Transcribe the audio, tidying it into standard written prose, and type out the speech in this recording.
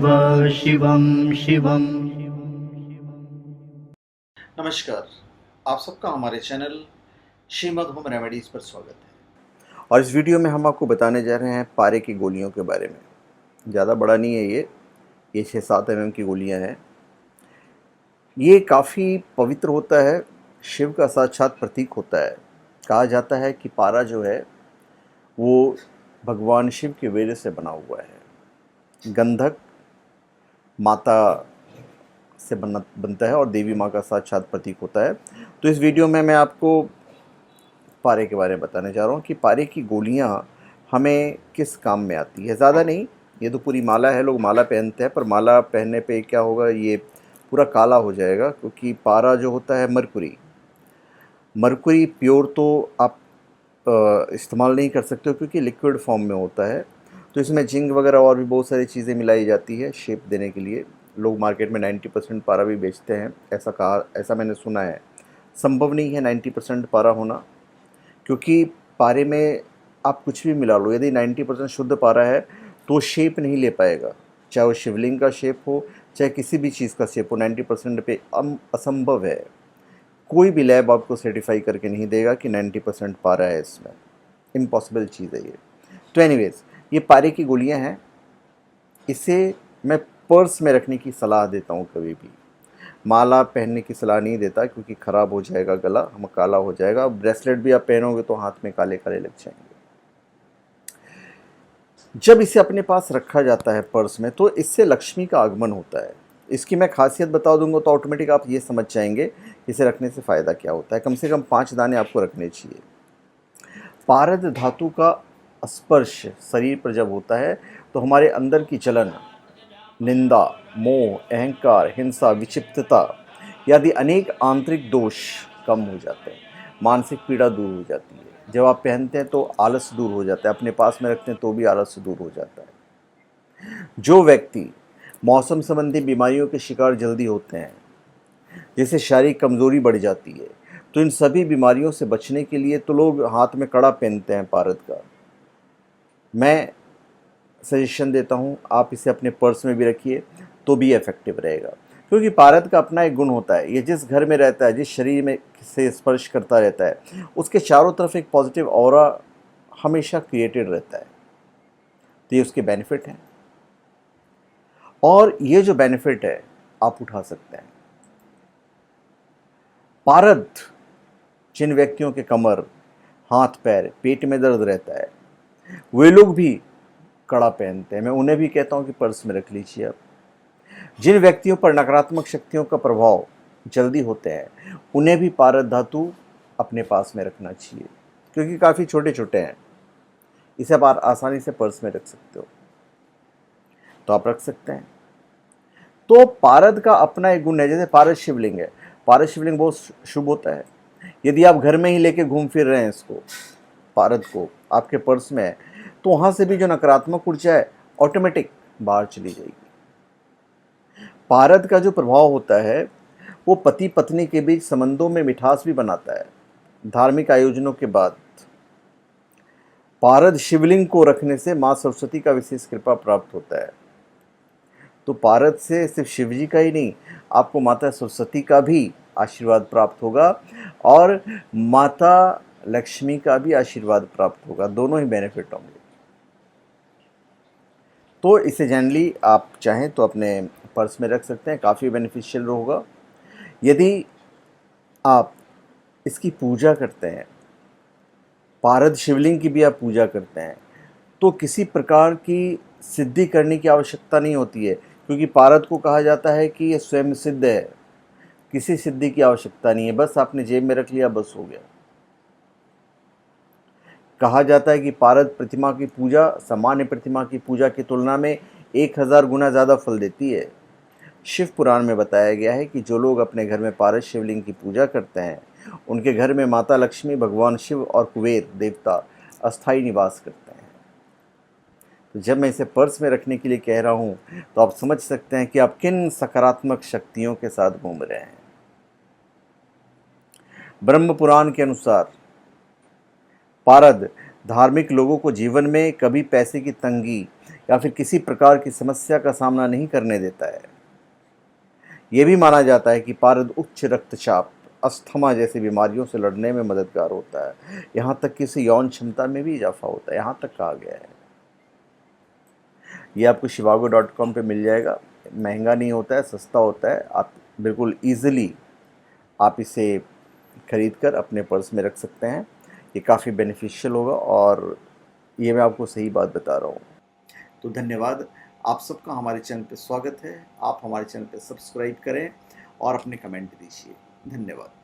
शिवं शिवं। नमस्कार। आप सबका हमारे चैनल श्रीमद् होम रेमेडीज़ पर स्वागत है। और इस वीडियो में हम आपको बताने जा रहे हैं पारे की गोलियों के बारे में। ज़्यादा बड़ा नहीं है ये 6-7 mm की गोलियां हैं। ये काफ़ी पवित्र होता है, शिव का साक्षात प्रतीक होता है। कहा जाता है कि पारा जो है वो भगवान शिव के वीर्य से बना हुआ है। गंधक माता से बनता है और देवी माँ का साक्षात प्रतीक होता है। तो इस वीडियो में मैं आपको पारे के बारे में बताने जा रहा हूँ कि पारे की गोलियाँ हमें किस काम में आती है। ज़्यादा नहीं, ये तो पूरी माला है, लोग माला पहनते हैं, पर माला पहनने पे क्या होगा, ये पूरा काला हो जाएगा, क्योंकि पारा जो होता है मरकुरी प्योर तो आप इस्तेमाल नहीं कर सकते हो, क्योंकि लिक्विड फॉर्म में होता है। तो इसमें जिंक वगैरह और भी बहुत सारी चीज़ें मिलाई जाती है शेप देने के लिए। लोग मार्केट में 90% पारा भी बेचते हैं, ऐसा मैंने सुना है। संभव नहीं है 90% पारा होना, क्योंकि पारे में आप कुछ भी मिला लो, यदि 90% शुद्ध पारा है तो शेप नहीं ले पाएगा। चाहे वो शिवलिंग का शेप हो, चाहे किसी भी चीज़ का शेप हो, 90% पे असंभव है। कोई भी लैब आपको सर्टिफाई करके नहीं देगा कि 90% पारा है इसमें। इम्पॉसिबल चीज़ है ये। तो एनीवेज, ये पारे की गोलियां हैं। इसे मैं पर्स में रखने की सलाह देता हूँ कभी भी। माला पहनने की सलाह नहीं देता, क्योंकि ख़राब हो जाएगा गला, हम काला हो जाएगा। ब्रेसलेट भी आप पहनोगे तो हाथ में काले काले लग जाएंगे। जब इसे अपने पास रखा जाता है पर्स में, तो इससे लक्ष्मी का आगमन होता है। इसकी मैं खासियत बता दूंगा तो ऑटोमेटिक आप ये समझ जाएंगे इसे रखने से फ़ायदा क्या होता है। कम से कम 5 दाने आपको रखने चाहिए। पारद धातु का स्पर्श शरीर पर जब होता है तो हमारे अंदर की जलन, निंदा, मोह, अहंकार, हिंसा, विक्षिप्तता आदि अनेक आंतरिक दोष कम हो जाते हैं। मानसिक पीड़ा दूर हो जाती है। जब आप पहनते हैं तो आलस दूर हो जाता है, अपने पास में रखते हैं तो भी आलस दूर हो जाता है। जो व्यक्ति मौसम संबंधी बीमारियों के शिकार जल्दी होते हैं, जैसे शारीरिक कमजोरी बढ़ जाती है, तो इन सभी बीमारियों से बचने के लिए तो लोग हाथ में कड़ा पहनते हैं पारद का। मैं सजेशन देता हूँ आप इसे अपने पर्स में भी रखिए तो भी इफेक्टिव रहेगा, क्योंकि पारद का अपना एक गुण होता है। ये जिस घर में रहता है, जिस शरीर में से स्पर्श करता रहता है, उसके चारों तरफ एक पॉजिटिव ऑरा हमेशा क्रिएटेड रहता है। तो ये उसके बेनिफिट हैं, और ये जो बेनिफिट है आप उठा सकते हैं। पारद जिन व्यक्तियों के कमर, हाथ पैर, पेट में दर्द रहता है, वे लोग भी कड़ा पहनते हैं। मैं उन्हें भी कहता हूँ कि पर्स में रख लीजिए आप। जिन व्यक्तियों पर नकारात्मक शक्तियों का प्रभाव जल्दी होते हैं, उन्हें भी पारद धातु अपने पास में रखना चाहिए, क्योंकि काफ़ी छोटे छोटे हैं। इसे आप आसानी से पर्स में रख सकते हो, तो आप रख सकते हैं। तो पारद का अपना एक गुण है। जैसे पारद शिवलिंग है, पारद शिवलिंग बहुत शुभ होता है। यदि आप घर में ही लेके घूम फिर रहे हैं इसको, पारद को आपके पर्स में है, तो वहाँ से भी जो नकारात्मक ऊर्जा है ऑटोमेटिक बाहर चली जाएगी। पारद का जो प्रभाव होता है वो पति पत्नी के बीच संबंधों में मिठास भी बनाता है। धार्मिक आयोजनों के बाद पारद शिवलिंग को रखने से माँ सरस्वती का विशेष कृपा प्राप्त होता है। तो पारद से सिर्फ शिव जी का ही नहीं, आपको माता सरस्वती का भी आशीर्वाद प्राप्त होगा, और माता लक्ष्मी का भी आशीर्वाद प्राप्त होगा। दोनों ही बेनिफिट होंगे। तो इसे जनरली आप चाहें तो अपने पर्स में रख सकते हैं, काफ़ी बेनिफिशियल होगा। यदि आप इसकी पूजा करते हैं, पारद शिवलिंग की भी आप पूजा करते हैं, तो किसी प्रकार की सिद्धि करने की आवश्यकता नहीं होती है, क्योंकि पारद को कहा जाता है कि ये स्वयं सिद्ध है। किसी सिद्धि की आवश्यकता नहीं है, बस आपने जेब में रख लिया, बस हो गया। कहा जाता है कि पारद प्रतिमा की पूजा सामान्य प्रतिमा की पूजा की तुलना में 1000 गुना ज़्यादा फल देती है। शिव पुराण में बताया गया है कि जो लोग अपने घर में पारद शिवलिंग की पूजा करते हैं, उनके घर में माता लक्ष्मी, भगवान शिव और कुबेर देवता अस्थायी निवास करते हैं। तो जब मैं इसे पर्स में रखने के लिए कह रहा हूँ, तो आप समझ सकते हैं कि आप किन सकारात्मक शक्तियों के साथ घूम रहे हैं। ब्रह्म पुराण के अनुसार पारद धार्मिक लोगों को जीवन में कभी पैसे की तंगी या फिर किसी प्रकार की समस्या का सामना नहीं करने देता है। ये भी माना जाता है कि पारद उच्च रक्तचाप, अस्थमा जैसी बीमारियों से लड़ने में मददगार होता है। यहाँ तक कि इससे यौन क्षमता में भी इजाफा होता है, यहाँ तक कहा गया है। ये आपको shivago.com पे मिल जाएगा। महंगा नहीं होता है, सस्ता होता है। आप बिल्कुल ईज़िली आप इसे ख़रीद कर अपने पर्स में रख सकते हैं। ये काफ़ी बेनिफिशियल होगा और ये मैं आपको सही बात बता रहा हूँ। तो धन्यवाद। आप सबका हमारे चैनल पे स्वागत है। आप हमारे चैनल पे सब्सक्राइब करें और अपने कमेंट दीजिए। धन्यवाद।